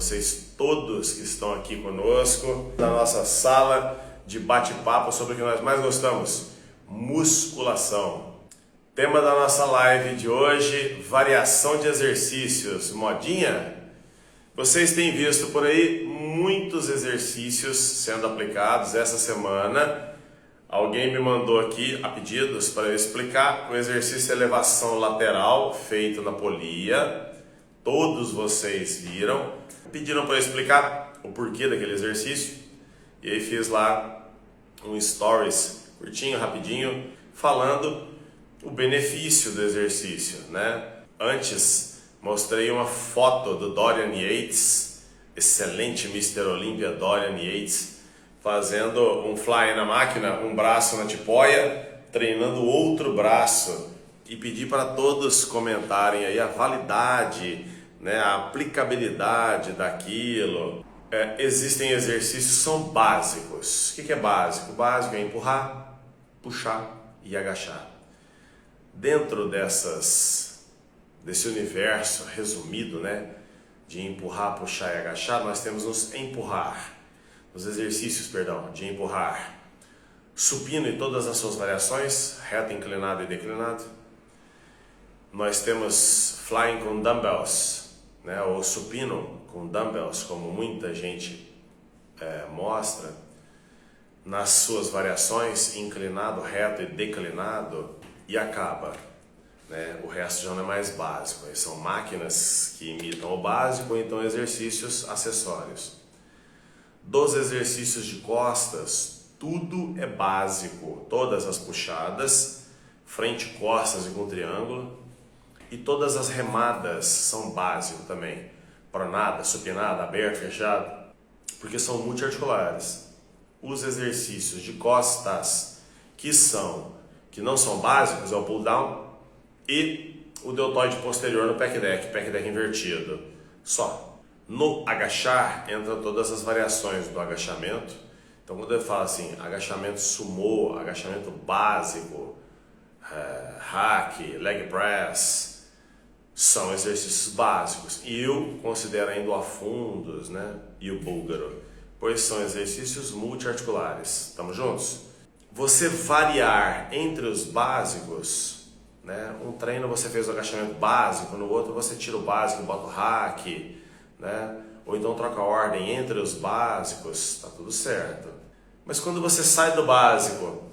vocês todos que estão aqui conosco na nossa sala de bate-papo sobre o que nós mais gostamos, musculação. Tema da nossa live de hoje, variação de exercícios, modinha? Vocês têm visto por aí muitos exercícios sendo aplicados essa semana. Alguém me mandou aqui a pedidos para eu explicar o exercício de elevação lateral feito na polia. Todos vocês viram. Pediram para eu explicar o porquê daquele exercício. E aí fiz lá um stories curtinho, rapidinho, falando o benefício do exercício, né? Antes mostrei uma foto do Dorian Yates, excelente Mr. Olympia Dorian Yates, fazendo um fly na máquina, um braço na tipóia, treinando o outro braço, e pedi para todos comentarem aí a validade, né, a aplicabilidade daquilo. Existem exercícios que são básicos. O que é básico? O básico é empurrar, puxar e agachar. Dentro desse universo resumido, né, de empurrar, puxar e agachar, nós temos os exercícios de empurrar, supino e todas as suas variações, reto, inclinado e declinado. Nós temos flying com dumbbells, né, ou supino com dumbbells, como muita gente mostra, nas suas variações, inclinado, reto e declinado, e acaba. Né? O resto já não é mais básico, são máquinas que imitam o básico, ou então exercícios acessórios. Dos exercícios de costas, tudo é básico, todas as puxadas, frente, costas e com triângulo, e todas as remadas são básicos também, pronada, supinada, aberto, fechado, porque são multiarticulares. Os exercícios de costas que não são básicos é o pull down e o deltoide posterior no pec deck invertido, só. No agachar, entra todas as variações do agachamento. Então, quando eu falo assim, agachamento sumô, agachamento básico, hack, leg press, são exercícios básicos. E eu considero ainda o afundos, né, e o búlgaro, pois são exercícios multiarticulares. Estamos juntos? Você variar entre os básicos, né, um treino você fez o agachamento básico, no outro você tira o básico e bota o hack, né? Ou então troca a ordem entre os básicos, tá tudo certo. Mas quando você sai do básico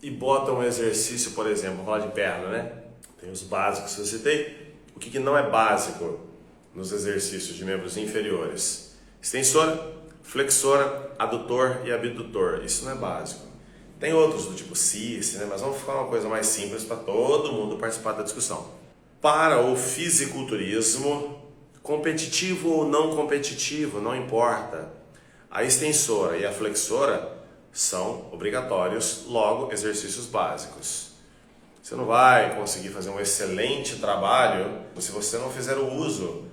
e bota um exercício, por exemplo, vamos falar de perna, né? Tem os básicos que eu citei. O que não é básico nos exercícios de membros inferiores? Extensora, flexora, adutor e abdutor. Isso não é básico. Tem outros do tipo cice, né? Mas vamos ficar uma coisa mais simples para todo mundo participar da discussão. Para o fisiculturismo, competitivo ou não competitivo, não importa. A extensora e a flexora são obrigatórios, logo exercícios básicos. Você não vai conseguir fazer um excelente trabalho se você não fizer o uso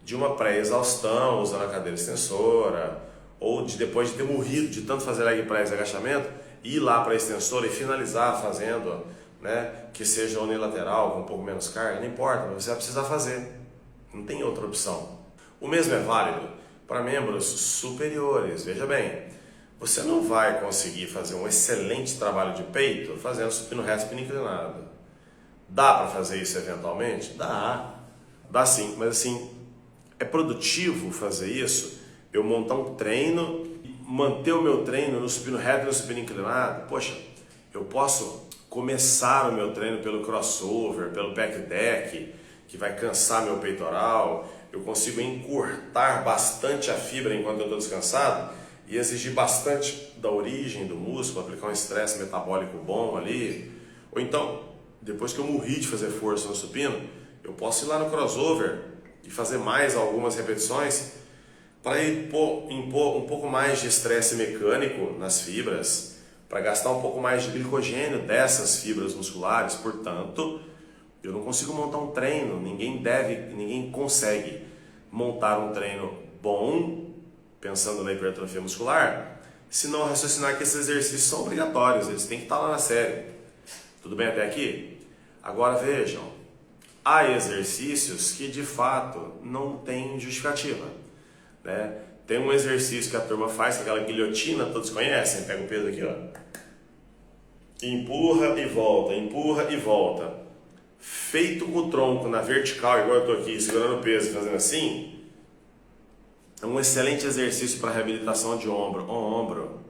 de uma pré-exaustão usando a cadeira extensora, ou depois de ter morrido de tanto fazer leg press e agachamento, ir lá para a extensora e finalizar fazendo, né, que seja unilateral, com um pouco menos carga, não importa, mas você vai precisar fazer. Não tem outra opção. O mesmo é válido para membros superiores. Veja bem, você não vai conseguir fazer um excelente trabalho de peito fazendo supino reto, supino inclinado. Dá para fazer isso eventualmente? Dá sim, mas assim, é produtivo fazer isso? Eu montar um treino, manter o meu treino no supino reto e no supino inclinado? Poxa, eu posso começar o meu treino pelo crossover, pelo pec deck, que vai cansar meu peitoral, eu consigo encurtar bastante a fibra enquanto eu estou descansado e exigir bastante da origem do músculo, aplicar um estresse metabólico bom ali. Ou então, depois que eu morri de fazer força no supino, eu posso ir lá no crossover e fazer mais algumas repetições para impor um pouco mais de estresse mecânico nas fibras, para gastar um pouco mais de glicogênio dessas fibras musculares. Portanto, eu não consigo montar um treino, ninguém consegue montar um treino bom, pensando na hipertrofia muscular, se não raciocinar que esses exercícios são obrigatórios, eles têm que estar lá na série. Tudo bem até aqui? Agora vejam, há exercícios que de fato não têm justificativa. né? Tem um exercício que a turma faz, que é aquela guilhotina, todos conhecem? Pega o peso aqui, ó. Empurra e volta, empurra e volta. Feito com o tronco na vertical, igual eu estou aqui, segurando o peso e fazendo assim, é um excelente exercício para reabilitação de ombro. O ombro,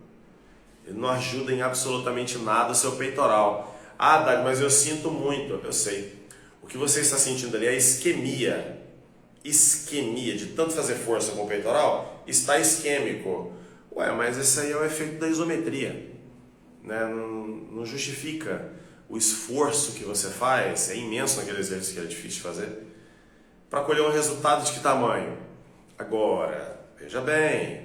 ele não ajuda em absolutamente nada o seu peitoral. Ah, Dag, mas eu sinto muito. Eu sei. O que você está sentindo ali é isquemia. Isquemia, de tanto fazer força com o peitoral, está isquêmico. Ué, mas esse aí é o efeito da isometria, né? Não justifica o esforço que você faz, é imenso naquele exercício que é difícil de fazer, para colher um resultado de que tamanho? Agora, veja bem,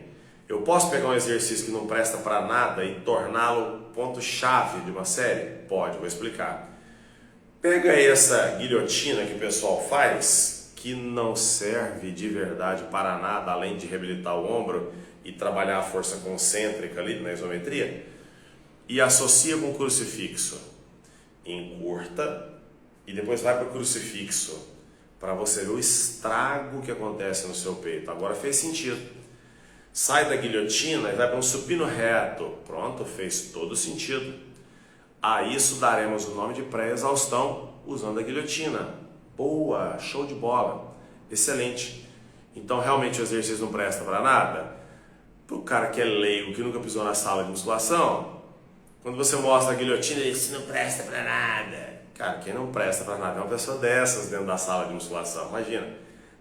eu posso pegar um exercício que não presta para nada e torná-lo ponto-chave de uma série? Pode, vou explicar. Pega essa guilhotina que o pessoal faz, que não serve de verdade para nada, além de reabilitar o ombro e trabalhar a força concêntrica ali na isometria, e associa com o crucifixo. Encurta e depois vai para o crucifixo, para você ver o estrago que acontece no seu peito. Agora fez sentido. Sai da guilhotina e vai para um supino reto. Pronto, fez todo sentido. A isso daremos o nome de pré-exaustão usando a guilhotina. Boa, show de bola, excelente. Então realmente o exercício não presta para nada? Para o cara que é leigo, que nunca pisou na sala de musculação, quando você mostra a guilhotina, ele diz, não presta para nada. Cara, quem não presta para nada é uma pessoa dessas dentro da sala de musculação. Imagina,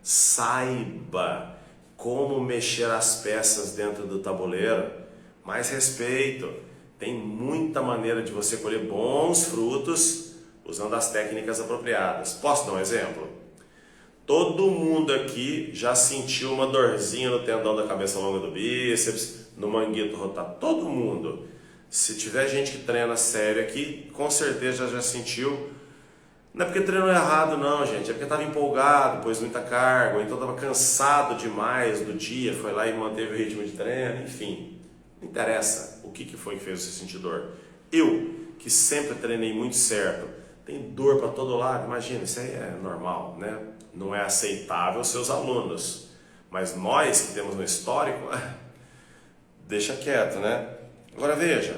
saiba como mexer as peças dentro do tabuleiro. Mais respeito. Tem muita maneira de você colher bons frutos usando as técnicas apropriadas. Posso dar um exemplo? Todo mundo aqui já sentiu uma dorzinha no tendão da cabeça longa do bíceps, no manguito rotado. Todo mundo. Se tiver gente que treina sério aqui, com certeza já sentiu. Não é porque treinou errado não, gente. É porque estava empolgado, pôs muita carga, ou então estava cansado demais do dia, foi lá e manteve o ritmo de treino, enfim. Não interessa o que foi que fez você sentir dor. Eu, que sempre treinei muito certo, tem dor para todo lado, imagina, isso aí é normal, né? Não é aceitável seus alunos, mas nós que temos no histórico, deixa quieto, né? Agora veja,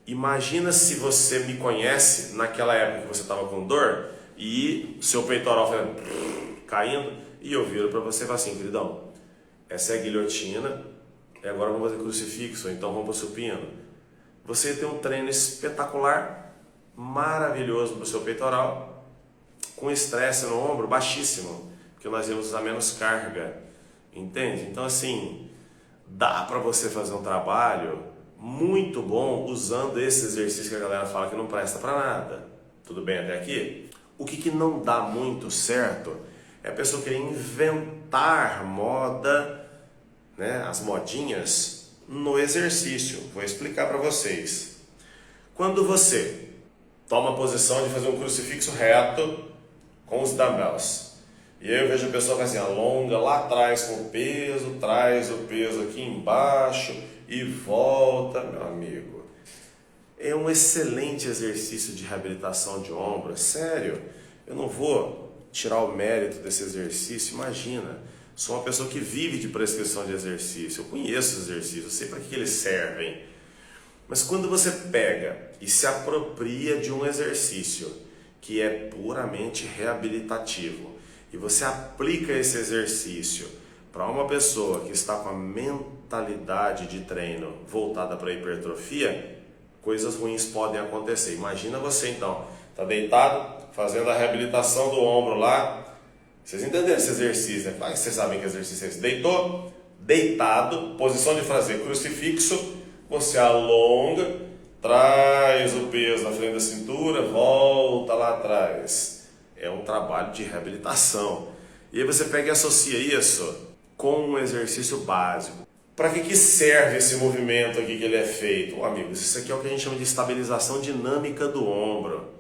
imagina se você me conhece naquela época que você estava com dor e seu peitoral caindo e eu viro para você e falo assim, queridão, essa é a guilhotina e agora vamos fazer crucifixo, então vamos para o supino. Você tem um treino espetacular, maravilhoso para o seu peitoral, com estresse no ombro baixíssimo, porque nós vamos usar menos carga, entende? Então assim, dá para você fazer um trabalho muito bom usando esse exercício que a galera fala que não presta para nada. Tudo bem até aqui? O que não dá muito certo é a pessoa querer inventar moda, né, as modinhas no exercício. Vou explicar para vocês. Quando você toma a posição de fazer um crucifixo reto com os dumbbells, e aí eu vejo a pessoa que assim, alonga lá atrás com o peso, traz o peso aqui embaixo e volta, meu amigo. É um excelente exercício de reabilitação de ombro, sério. Eu não vou tirar o mérito desse exercício, imagina. Sou uma pessoa que vive de prescrição de exercício, eu conheço os exercícios, eu sei para que eles servem. Mas quando você pega e se apropria de um exercício que é puramente reabilitativo, e você aplica esse exercício para uma pessoa que está com a mentalidade de treino voltada para a hipertrofia, coisas ruins podem acontecer. Imagina você então, está deitado, fazendo a reabilitação do ombro lá. Vocês entenderam esse exercício, né? Claro que vocês sabem que exercício é esse. Deitou, deitado, posição de fazer crucifixo, você alonga, traz o peso na frente da cintura, volta lá atrás. É um trabalho de reabilitação. E aí você pega e associa isso com um exercício básico. Para que serve esse movimento aqui que ele é feito? Amigos, isso aqui é o que a gente chama de estabilização dinâmica do ombro.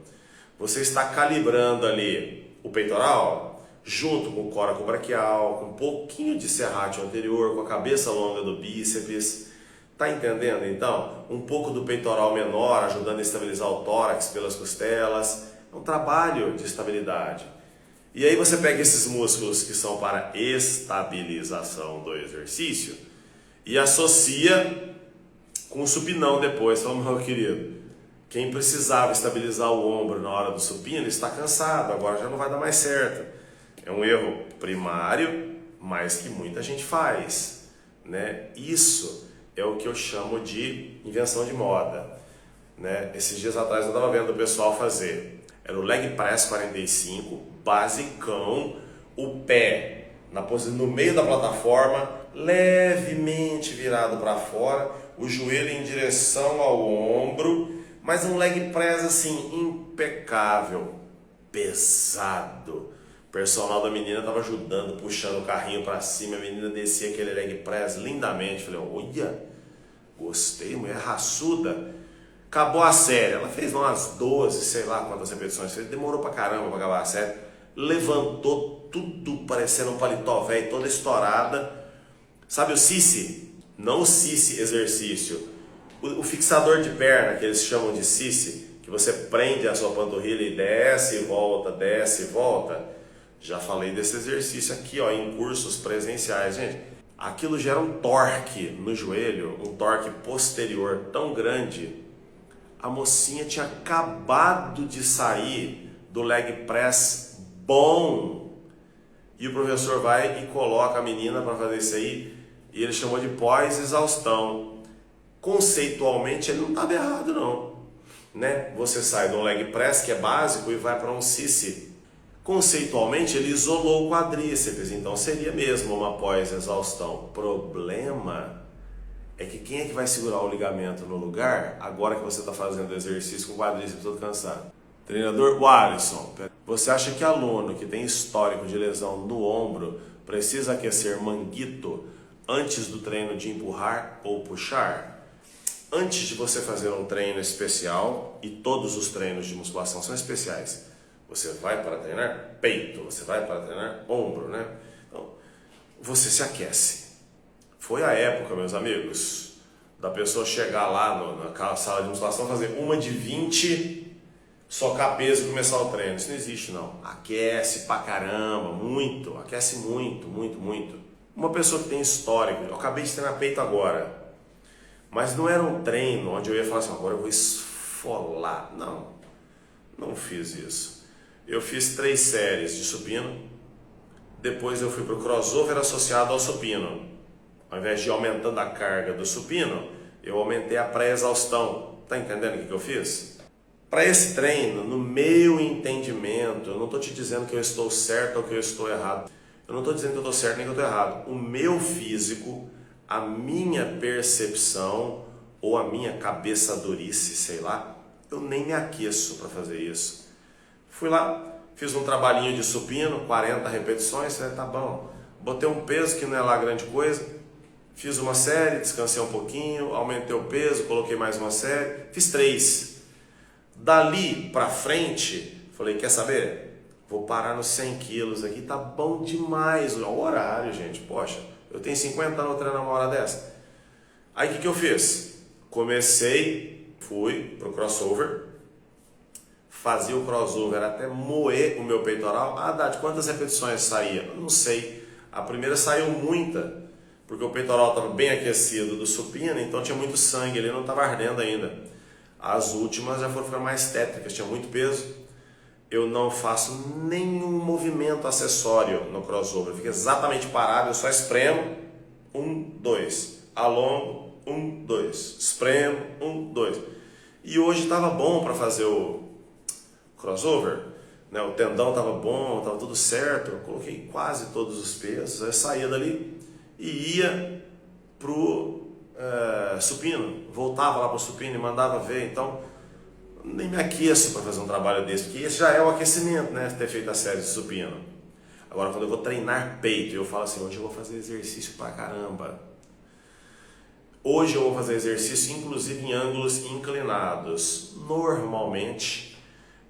Você está calibrando ali o peitoral junto com o córaco braquial, com um pouquinho de serrátil anterior, com a cabeça longa do bíceps. Tá entendendo então? Um pouco do peitoral menor ajudando a estabilizar o tórax pelas costelas. É um trabalho de estabilidade. E aí você pega esses músculos que são para estabilização do exercício e associa com o supinão depois. Fala, meu querido, quem precisava estabilizar o ombro na hora do supino está cansado, agora já não vai dar mais certo. É um erro primário, mas que muita gente faz, né? Isso é o que eu chamo de invenção de moda, né? Esses dias atrás eu estava vendo o pessoal fazer, era o leg press 45, basicão, o pé no meio da plataforma, levemente virado para fora, o joelho em direção ao ombro, mas um leg press assim, impecável, pesado. O personal da menina estava ajudando, puxando o carrinho para cima, a menina descia aquele leg press lindamente. Falei, olha, gostei, mulher raçuda. Acabou a série, ela fez umas 12, sei lá quantas repetições fez, demorou pra caramba pra acabar a série. Levantou tudo parecendo um paletó velho, toda estourada. Sabe o Sissi? Não o Sissi exercício. O fixador de perna, que eles chamam de Sissi, que você prende a sua panturrilha e desce e volta, desce e volta. Já falei desse exercício aqui, ó, em cursos presenciais, gente. Aquilo gera um torque no joelho, um torque posterior tão grande. A mocinha tinha acabado de sair do leg press bom. E o professor vai e coloca a menina para fazer isso aí. E ele chamou de pós-exaustão. Conceitualmente ele não estava errado não, né? Você sai do leg press, que é básico, e vai para um Sissi. Conceitualmente ele isolou o quadríceps, então seria mesmo uma pós-exaustão. Problema é que quem é que vai segurar o ligamento no lugar agora que você está fazendo exercício com o quadríceps todo cansado? Treinador, o Alisson, você acha que aluno que tem histórico de lesão no ombro precisa aquecer manguito antes do treino de empurrar ou puxar? Antes de você fazer um treino especial, e todos os treinos de musculação são especiais, você vai para treinar peito, você vai para treinar ombro, né? Então, você se aquece. Foi a época, meus amigos, da pessoa chegar lá na sala de musculação, fazer uma de 20, socar peso e começar o treino. Isso não existe, não. Aquece pra caramba, muito, aquece muito, muito, muito. Uma pessoa que tem histórico, eu acabei de treinar peito agora, mas não era um treino onde eu ia falar assim, agora eu vou esfolar. Não, não fiz isso. Eu fiz 3 séries de supino, depois eu fui para o crossover associado ao supino. Ao invés de ir aumentando a carga do supino, eu aumentei a pré-exaustão. Tá entendendo o que eu fiz? Para esse treino, no meu entendimento, eu não estou te dizendo que eu estou certo ou que eu estou errado. Eu não estou dizendo que eu estou certo nem que eu estou errado. O meu físico, a minha percepção ou a minha cabeça durice, sei lá, eu nem me aqueço para fazer isso. Fui lá, fiz um trabalhinho de supino, 40 repetições, falei, tá bom. Botei um peso que não é lá grande coisa. Fiz uma série, descansei um pouquinho, aumentei o peso, coloquei mais uma série, fiz 3. Dali pra frente, falei, quer saber? Vou parar nos 100 quilos aqui, tá bom demais. Olha o horário, gente, poxa, eu tenho 50 anos treinando uma hora dessa. Aí o que eu fiz? Fui pro crossover, fazia o crossover até moer o meu peitoral. Ah, Dade, quantas repetições saía? Eu não sei. A primeira saiu muita, porque o peitoral estava bem aquecido do supino, então tinha muito sangue, ele não estava ardendo ainda. As últimas já foram ficar mais tétricas, tinha muito peso. Eu não faço nenhum movimento acessório no crossover, fica exatamente parado, eu só espremo, 1, 2, alongo, 1, 2, espremo, 1, 2. E hoje estava bom para fazer o crossover, né? O tendão estava bom, estava tudo certo, eu coloquei quase todos os pesos, aí saía dali e ia pro supino, voltava lá pro supino e mandava ver. Então nem me aqueço para fazer um trabalho desse, porque esse já é o aquecimento, né? Ter feito a série de supino. Agora quando eu vou treinar peito, eu falo assim, hoje eu vou fazer exercício pra caramba. Hoje eu vou fazer exercício inclusive em ângulos inclinados. Normalmente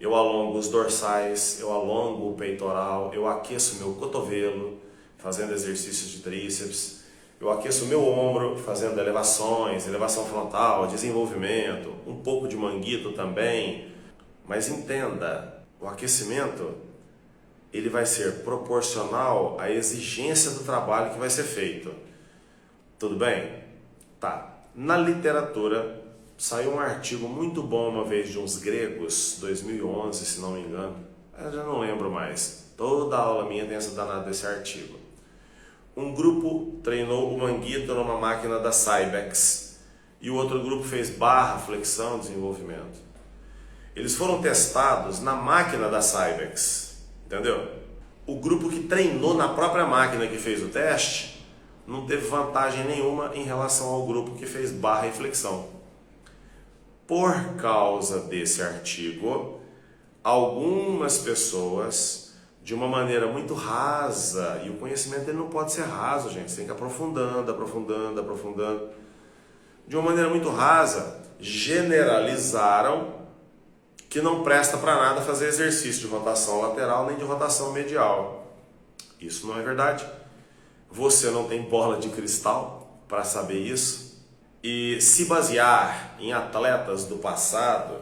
eu alongo os dorsais, eu alongo o peitoral, eu aqueço meu cotovelo fazendo exercícios de tríceps, eu aqueço o meu ombro fazendo elevações, elevação frontal, desenvolvimento, um pouco de manguito também. Mas entenda, o aquecimento ele vai ser proporcional à exigência do trabalho que vai ser feito. Tudo bem? Tá. Na literatura, saiu um artigo muito bom uma vez de uns gregos, 2011, se não me engano. Eu já não lembro mais. Toda aula minha tem essa danada desse artigo. Um grupo treinou o manguito numa máquina da Cybex e o outro grupo fez barra, flexão, desenvolvimento. Eles foram testados na máquina da Cybex, entendeu? O grupo que treinou na própria máquina que fez o teste não teve vantagem nenhuma em relação ao grupo que fez barra e flexão. Por causa desse artigo, algumas pessoas, de uma maneira muito rasa, e o conhecimento ele não pode ser raso, gente, você tem que ir aprofundando, aprofundando, aprofundando. De uma maneira muito rasa, generalizaram que não presta para nada fazer exercício de rotação lateral nem de rotação medial. Isso não é verdade. Você não tem bola de cristal para saber isso. E se basear em atletas do passado,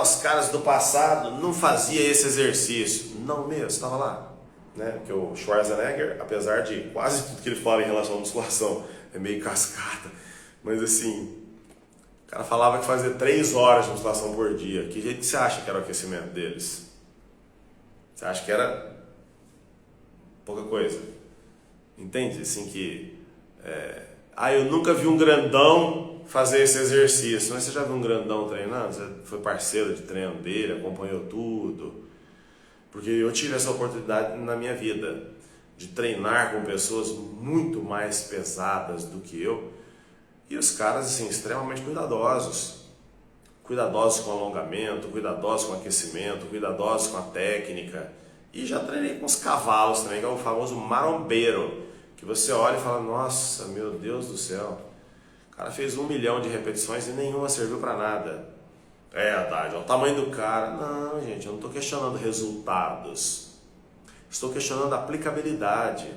os caras do passado não faziam esse exercício. Não mesmo, estava lá. Né? Porque o Schwarzenegger, apesar de quase tudo que ele fala em relação à musculação é meio cascata, mas assim, o cara falava que fazia 3 horas de musculação por dia. Que jeito que você acha que era o aquecimento deles? Você acha que era pouca coisa? Entende? Assim que... eu nunca vi um grandão fazer esse exercício. Mas você já viu um grandão treinando? Você foi parceiro de treino dele, acompanhou tudo? Porque eu tive essa oportunidade na minha vida de treinar com pessoas muito mais pesadas do que eu. E os caras, assim, extremamente cuidadosos. Cuidadosos com alongamento, cuidadosos com aquecimento, cuidadosos com a técnica. E já treinei com os cavalos também, que é o famoso marombeiro. Que você olha e fala, nossa, meu Deus do céu. O cara fez 1 milhão de repetições e nenhuma serviu para nada. Haddad, olha o tamanho do cara. Não, gente, eu não estou questionando resultados. Estou questionando aplicabilidade.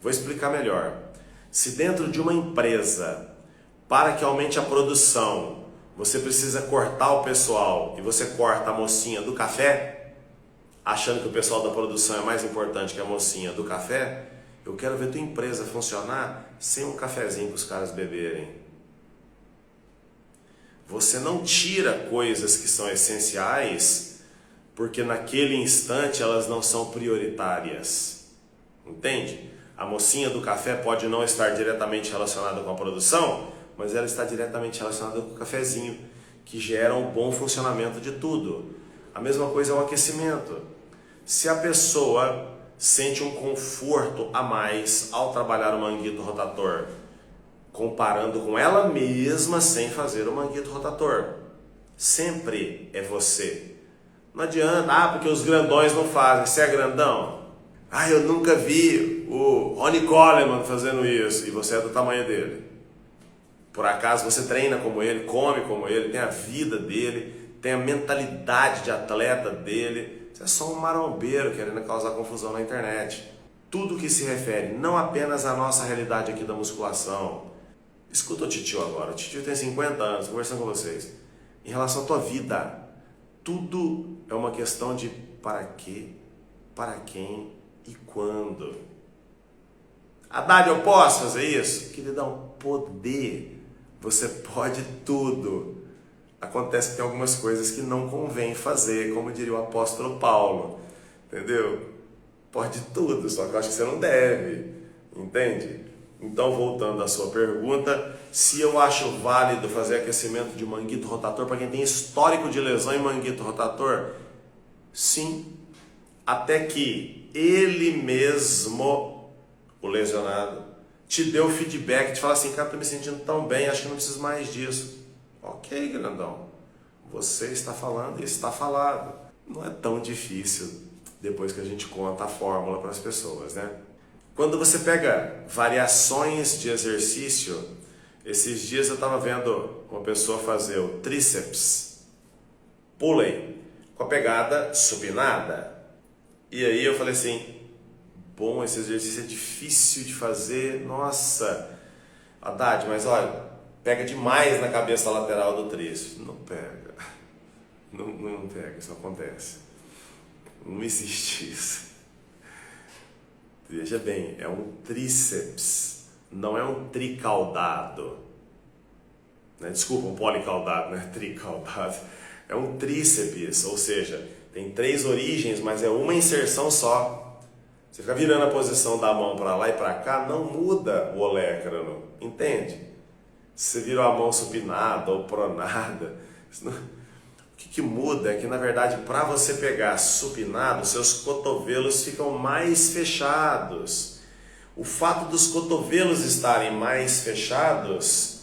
Vou explicar melhor. Se dentro de uma empresa, para que aumente a produção, você precisa cortar o pessoal e você corta a mocinha do café, achando que o pessoal da produção é mais importante que a mocinha do café, eu quero ver tua empresa funcionar sem um cafezinho para os caras beberem. Você não tira coisas que são essenciais porque naquele instante elas não são prioritárias. Entende? A mocinha do café pode não estar diretamente relacionada com a produção, mas ela está diretamente relacionada com o cafezinho, que gera um bom funcionamento de tudo. A mesma coisa é o aquecimento. Se a pessoa sente um conforto a mais ao trabalhar o manguito rotator, comparando com ela mesma sem fazer o manguito rotator, sempre é você. Não adianta, porque os grandões não fazem. Você é grandão? Eu nunca vi o Ronnie Coleman fazendo isso, e você é do tamanho dele. Por acaso você treina como ele, come como ele, tem a vida dele, tem a mentalidade de atleta dele. Você é só um marombeiro querendo causar confusão na internet. Tudo que se refere não apenas à nossa realidade aqui da musculação. Escuta o titio agora. O titio tem 50 anos, conversando com vocês. Em relação à tua vida, tudo é uma questão de para quê, para quem e quando. Haddad, eu posso fazer isso? Queridão, poder. Você pode tudo. Acontece que tem algumas coisas que não convém fazer, como diria o apóstolo Paulo. Entendeu? Pode tudo, só que eu acho que você não deve. Entende? Então, voltando à sua pergunta, se eu acho válido fazer aquecimento de manguito rotator para quem tem histórico de lesão em manguito rotator, sim. Até que ele mesmo, o lesionado, te deu feedback, te fala assim, cara, tô me sentindo tão bem, acho que não preciso mais disso. Ok, grandão, você está falando e está falado. Não é tão difícil depois que a gente conta a fórmula para as pessoas, né? Quando você pega variações de exercício, esses dias eu estava vendo uma pessoa fazer o tríceps pulley com a pegada supinada. E aí eu falei assim, bom, esse exercício é difícil de fazer, nossa, Haddad, mas olha, pega demais na cabeça lateral do tríceps. Não pega, não pega, isso não acontece, não existe isso. Veja bem, é um tríceps, não é um tricaudado. Desculpa, um policaudado, não é tricaudado. É um tríceps, ou seja, tem 3 origens, mas é uma inserção só. Você fica virando a posição da mão para lá e para cá, não muda o olecrano, entende? Se você vira a mão supinada ou pronada, o que muda é que, na verdade, para você pegar supinado, seus cotovelos ficam mais fechados. O fato dos cotovelos estarem mais fechados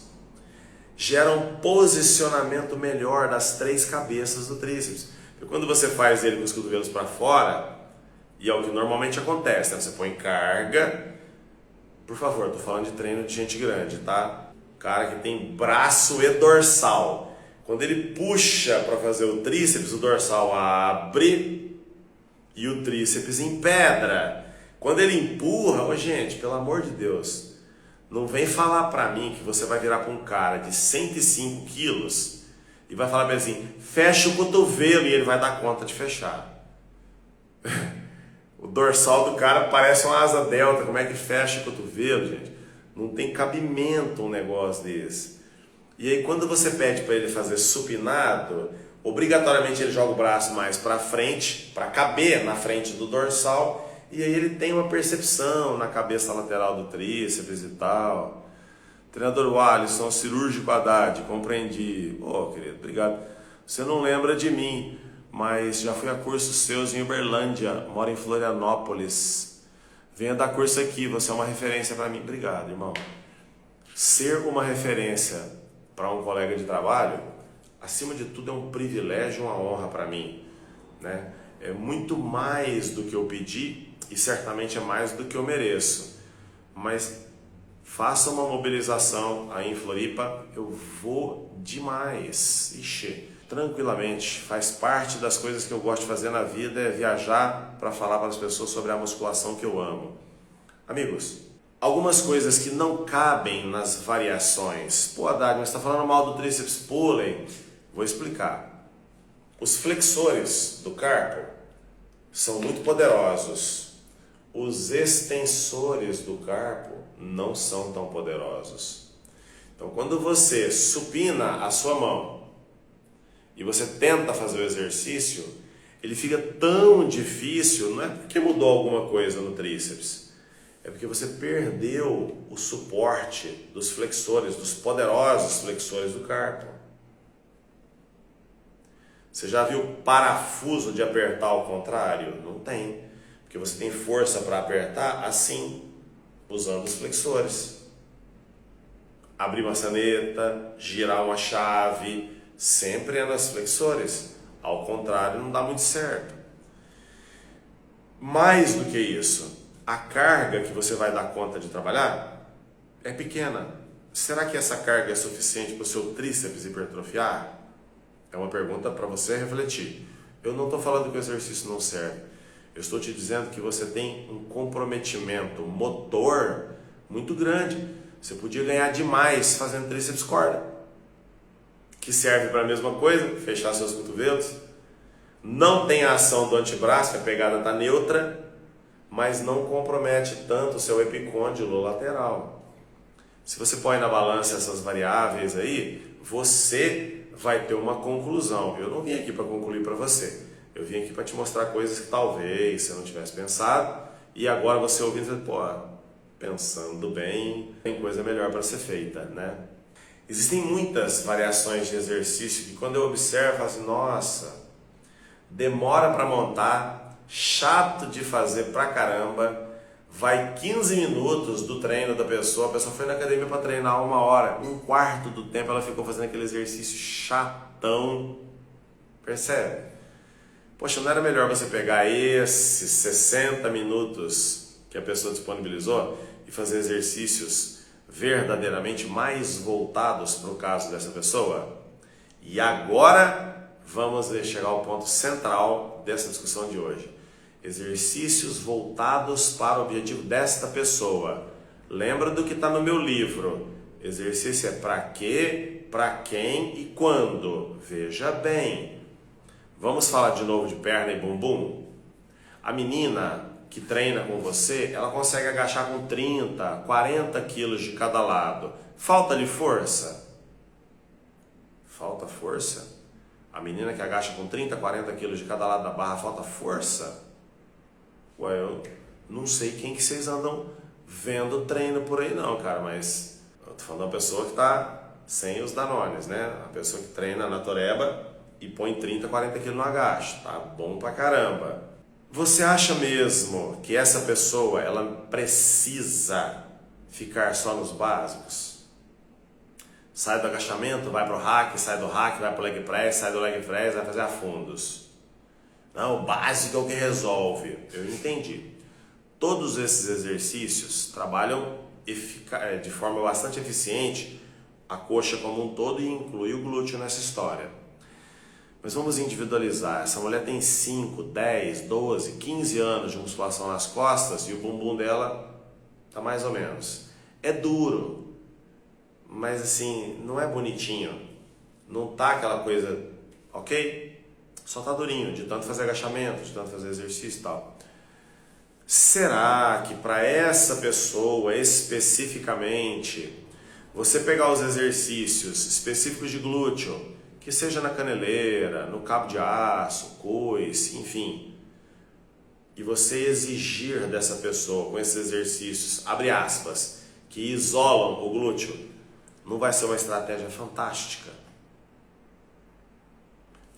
gera um posicionamento melhor das 3 cabeças do tríceps. Porque quando você faz ele com os cotovelos para fora, e é o que normalmente acontece, né? Você põe carga, por favor, estou falando de treino de gente grande, tá? Cara que tem braço e dorsal. Quando ele puxa para fazer o tríceps, o dorsal abre e o tríceps empedra. Quando ele empurra, gente, pelo amor de Deus, não vem falar para mim que você vai virar para um cara de 105 quilos e vai falar para ele assim, fecha o cotovelo, e ele vai dar conta de fechar. O dorsal do cara parece uma asa delta, como é que fecha o cotovelo, gente? Não tem cabimento um negócio desse. E aí quando você pede para ele fazer supinado, obrigatoriamente ele joga o braço mais para frente, para caber na frente do dorsal, e aí ele tem uma percepção na cabeça lateral do tríceps e tal. Treinador Alisson, cirúrgico Haddad, compreendi. Querido, obrigado. Você não lembra de mim, mas já fui a cursos seus em Uberlândia, moro em Florianópolis. Venha dar curso aqui, você é uma referência para mim. Obrigado, irmão. Ser uma referência para um colega de trabalho, acima de tudo, é um privilégio, uma honra para mim, né? É muito mais do que eu pedi e certamente é mais do que eu mereço. Mas faça uma mobilização aí em Floripa, eu vou demais. Ixi, tranquilamente, faz parte das coisas que eu gosto de fazer na vida, é viajar para falar para as pessoas sobre a musculação que eu amo. Amigos, algumas coisas que não cabem nas variações. Pô, Haddad, mas você está falando mal do tríceps pulley? Vou explicar. Os flexores do carpo são muito poderosos. Os extensores do carpo não são tão poderosos. Então, quando você supina a sua mão e você tenta fazer o exercício, ele fica tão difícil, não é porque mudou alguma coisa no tríceps, é porque você perdeu o suporte dos flexores, dos poderosos flexores do carpo. Você já viu parafuso de apertar ao contrário? Não tem. Porque você tem força para apertar assim, usando os flexores. Abrir maçaneta, girar uma chave, sempre é nos flexores. Ao contrário, não dá muito certo. Mais do que isso, a carga que você vai dar conta de trabalhar é pequena. Será que essa carga é suficiente para o seu tríceps hipertrofiar? É uma pergunta para você refletir. Eu não estou falando que o exercício não serve. Eu estou te dizendo que você tem um comprometimento motor muito grande. Você podia ganhar demais fazendo tríceps corda, que serve para a mesma coisa, fechar seus cotovelos. Não tem a ação do antebraço, a pegada está neutra, mas não compromete tanto o seu epicôndilo lateral. Se você põe na balança essas variáveis aí, você vai ter uma conclusão. Eu não vim aqui para concluir para você. Eu vim aqui para te mostrar coisas que talvez você não tivesse pensado e agora você ouvindo, você, pô, pensando bem, tem coisa melhor para ser feita, né? Existem muitas variações de exercício que quando eu observo, eu falo assim, nossa, demora para montar, chato de fazer pra caramba, vai 15 minutos do treino da pessoa, a pessoa foi na academia para treinar 1 hora, 1/4 do tempo ela ficou fazendo aquele exercício chatão, percebe? Poxa, não era melhor você pegar esses 60 minutos que a pessoa disponibilizou e fazer exercícios verdadeiramente mais voltados para o caso dessa pessoa? E agora vamos chegar ao ponto central dessa discussão de hoje. Exercícios voltados para o objetivo desta pessoa. Lembra do que está no meu livro. Exercício é para quê, para quem e quando. Veja bem. Vamos falar de novo de perna e bumbum? A menina que treina com você, ela consegue agachar com 30, 40 quilos de cada lado. Falta-lhe força? Falta força? A menina que agacha com 30, 40 quilos de cada lado da barra, falta força? Ué, eu não sei quem que vocês andam vendo treino por aí não, cara, mas eu tô falando de uma pessoa que tá sem os danones, né? A pessoa que treina na toreba e põe 30, 40 quilos no agacho, tá bom pra caramba. Você acha mesmo que essa pessoa, ela precisa ficar só nos básicos? Sai do agachamento, vai pro hack, sai do hack, vai pro leg press, sai do leg press, vai fazer afundos. Não, o básico é o que resolve. Eu entendi. Todos esses exercícios trabalham de forma bastante eficiente a coxa como um todo e inclui o glúteo nessa história. Mas vamos individualizar. Essa mulher tem 5, 10, 12, 15 anos de musculação nas costas e o bumbum dela tá mais ou menos. É duro, mas assim, não é bonitinho. Não tá aquela coisa, ok? Só tá durinho, de tanto fazer agachamento, de tanto fazer exercício e tal. Será que para essa pessoa especificamente, você pegar os exercícios específicos de glúteo, que seja na caneleira, no cabo de aço, coice, enfim, e você exigir dessa pessoa com esses exercícios, abre aspas, que isolam o glúteo, não vai ser uma estratégia fantástica?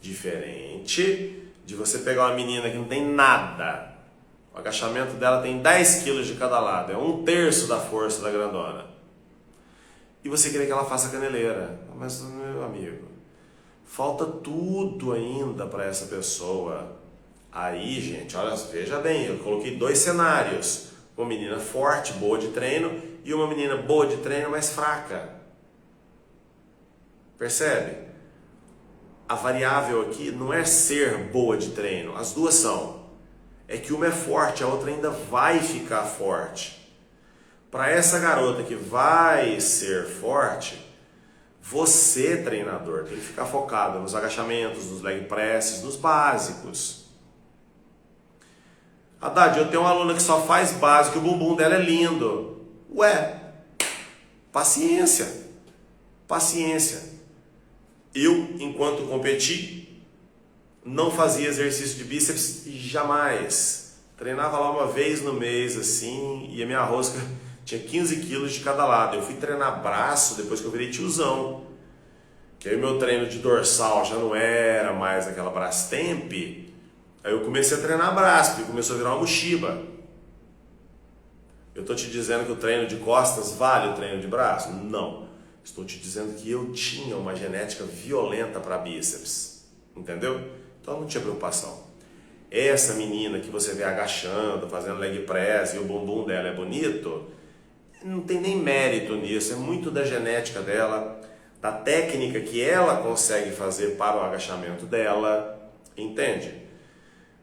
Diferente de você pegar uma menina que não tem nada, o agachamento dela tem 10 quilos de cada lado, é 1/3 da força da grandona, e você querer que ela faça caneleira. Mas, meu amigo, falta tudo ainda para essa pessoa. Aí, gente, olha, veja bem, eu coloquei 2 cenários. Uma menina forte, boa de treino, e uma menina boa de treino, mas fraca. Percebe? A variável aqui não é ser boa de treino, as duas são. É que uma é forte, a outra ainda vai ficar forte. Para essa garota que vai ser forte, você, treinador, tem que ficar focado nos agachamentos, nos leg presses, nos básicos. Haddad, eu tenho uma aluna que só faz básico e o bumbum dela é lindo. Ué, paciência. Paciência. Eu, enquanto competi, não fazia exercício de bíceps jamais. Treinava lá uma vez no mês, assim, e a minha rosca tinha 15 quilos de cada lado. Eu fui treinar braço depois que eu virei tiozão. Que aí o meu treino de dorsal já não era mais aquela Brastemp. Aí eu comecei a treinar braço, porque começou a virar uma mochiba. Eu estou te dizendo que o treino de costas vale o treino de braço? Não. Estou te dizendo que eu tinha uma genética violenta para bíceps. Entendeu? Então não tinha preocupação. Essa menina que você vê agachando, fazendo leg press e o bumbum dela é bonito, não tem nem mérito nisso, é muito da genética dela, da técnica que ela consegue fazer para o agachamento dela, entende?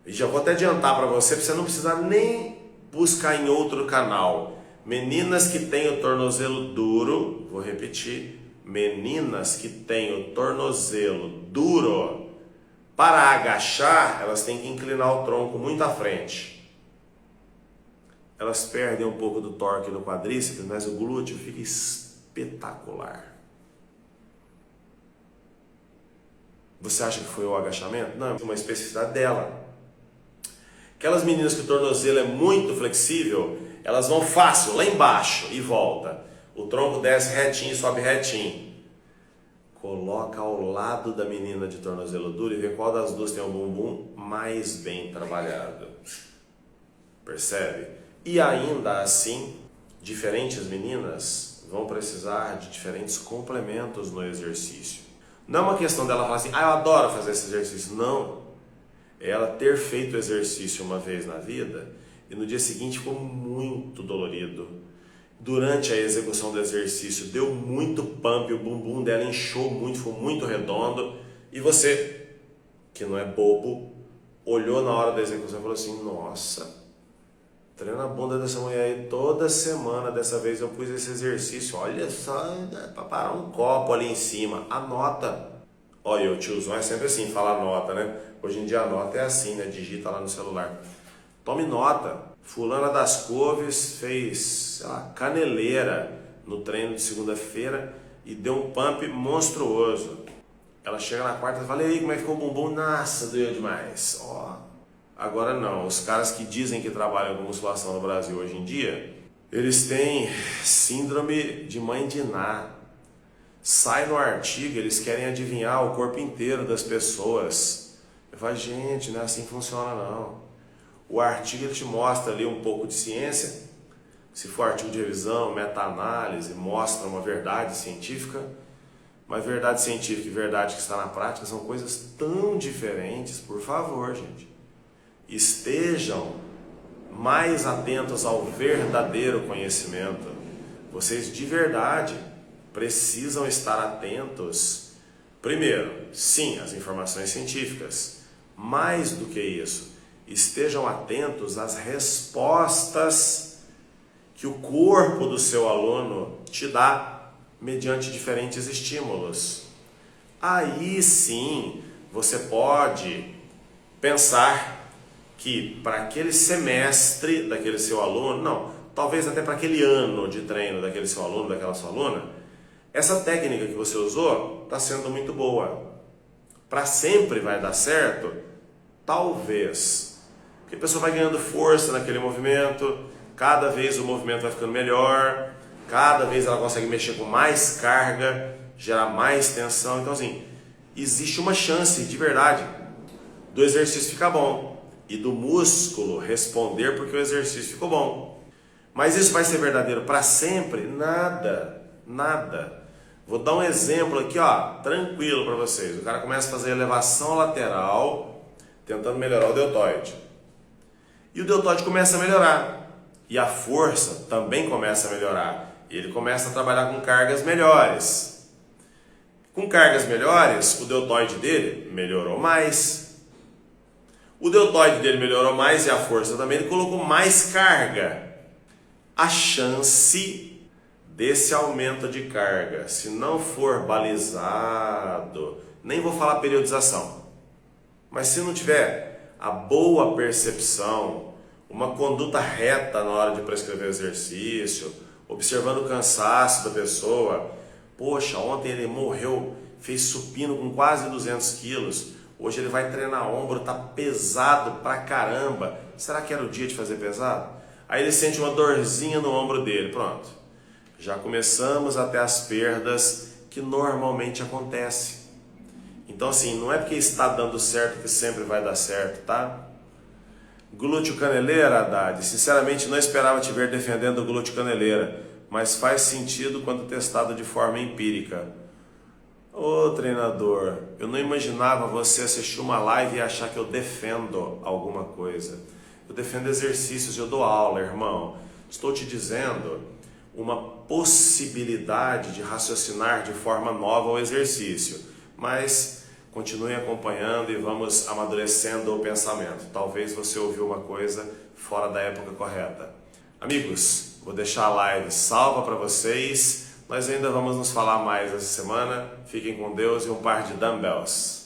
E já vou até adiantar para você não precisar nem buscar em outro canal. Meninas que têm o tornozelo duro, vou repetir, meninas que têm o tornozelo duro, para agachar, elas têm que inclinar o tronco muito à frente. Elas perdem um pouco do torque no quadríceps, mas o glúteo fica espetacular. Você acha que foi o agachamento? Não, é uma especificidade dela. Aquelas meninas que o tornozelo é muito flexível, elas vão fácil, lá embaixo e volta. O tronco desce retinho, sobe retinho. Coloca ao lado da menina de tornozelo duro e vê qual das duas tem o bumbum mais bem trabalhado. Percebe? E ainda assim, diferentes meninas vão precisar de diferentes complementos no exercício. Não é uma questão dela falar assim, eu adoro fazer esse exercício. Não. É ela ter feito o exercício uma vez na vida e no dia seguinte ficou muito dolorido. Durante a execução do exercício deu muito pump, o bumbum dela inchou muito, ficou muito redondo. E você, que não é bobo, olhou na hora da execução e falou assim, nossa, treina a bunda dessa mulher aí toda semana, dessa vez eu pus esse exercício, olha só, para parar um copo ali em cima, anota. Olha, o tiozão é sempre assim, fala anota, né? Hoje em dia a nota é assim, né? Digita lá no celular. Tome nota, fulana das couves fez, sei lá, caneleira no treino de segunda-feira e deu um pump monstruoso. Ela chega na quarta e fala, e aí, como é que ficou o bumbum? Nossa, doeu demais. Ó, agora não, os caras que dizem que trabalham com musculação no Brasil hoje em dia, eles têm síndrome de mãe de Ná. Sai no artigo, eles querem adivinhar o corpo inteiro das pessoas. Eu falo, gente, não é assim que funciona não. O artigo ele te mostra ali um pouco de ciência, se for artigo de revisão, meta-análise, mostra uma verdade científica, mas verdade científica e verdade que está na prática são coisas tão diferentes. Por favor, gente, estejam mais atentos ao verdadeiro conhecimento. Vocês de verdade precisam estar atentos, primeiro, sim, às informações científicas, mais do que isso, estejam atentos às respostas que o corpo do seu aluno te dá mediante diferentes estímulos. Aí sim, você pode pensar que para aquele semestre daquele seu aluno, não, talvez até para aquele ano de treino daquele seu aluno, daquela sua aluna, essa técnica que você usou está sendo muito boa. Para sempre vai dar certo? Talvez. Porque a pessoa vai ganhando força naquele movimento, cada vez o movimento vai ficando melhor, cada vez ela consegue mexer com mais carga, gerar mais tensão. Então assim, existe uma chance de verdade do exercício ficar bom e do músculo responder porque o exercício ficou bom. Mas isso vai ser verdadeiro para sempre? Nada, nada. Vou dar um exemplo aqui, ó, tranquilo para vocês. O cara começa a fazer elevação lateral, tentando melhorar o deltoide. E o deltoide começa a melhorar. E a força também começa a melhorar. E ele começa a trabalhar com cargas melhores. Com cargas melhores, o deltoide dele melhorou mais. O deltoide dele melhorou mais e a força também, ele colocou mais carga. A chance desse aumento de carga, se não for balizado, nem vou falar periodização, mas se não tiver a boa percepção, uma conduta reta na hora de prescrever exercício, observando o cansaço da pessoa, poxa, ontem ele morreu, fez supino com quase 200 quilos, hoje ele vai treinar ombro, tá pesado pra caramba, será que era o dia de fazer pesado? Aí ele sente uma dorzinha no ombro dele, pronto. Já começamos a ter as perdas que normalmente acontecem. Então assim, não é porque está dando certo que sempre vai dar certo, tá? Glúteo caneleira, Haddad, sinceramente não esperava te ver defendendo o glúteo caneleira, mas faz sentido quando testado de forma empírica. Ô treinador, eu não imaginava você assistir uma live e achar que eu defendo alguma coisa. Eu defendo exercícios, eu dou aula, irmão. Estou te dizendo uma possibilidade de raciocinar de forma nova o exercício, mas continue acompanhando e vamos amadurecendo o pensamento. Talvez você ouviu uma coisa fora da época correta. Amigos, vou deixar a live salva para vocês, nós ainda vamos nos falar mais essa semana. Fiquem com Deus e um par de dumbbells.